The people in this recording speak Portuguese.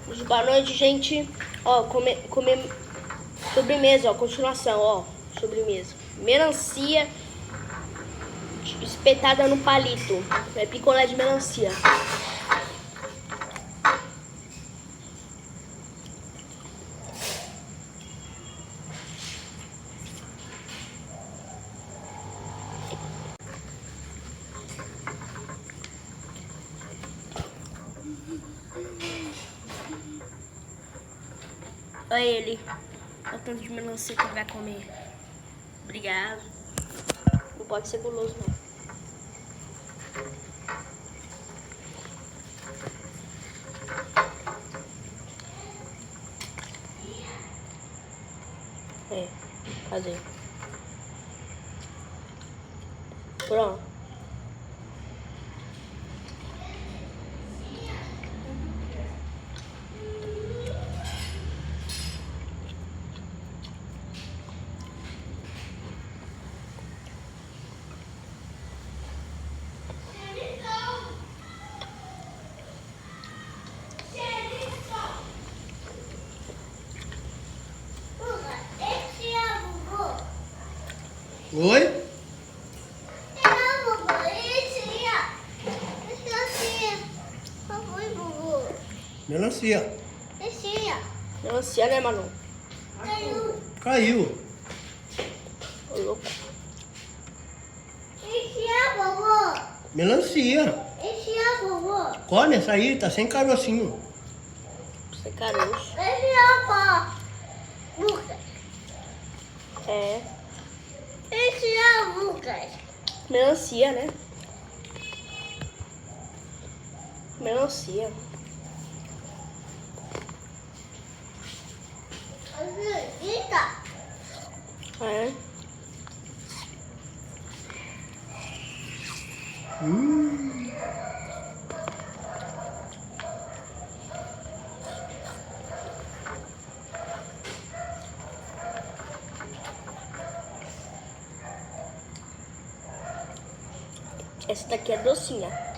Boa noite, gente. Ó, comer sobremesa, ó, continuação, ó, sobremesa. Melancia espetada no palito. É picolé de melancia. Olha ele. Olha o tanto de melancia que ele vai comer. Obrigado. Não pode ser guloso, não. Cadê? Pronto. Oi? Melancia. Melancia, né, Manu? Caiu. Ô, louco. Melancia. Come essa aí, tá sem carocinho. Sem caroço. É. Melancia, né? Melancia. É. Essa daqui é docinha.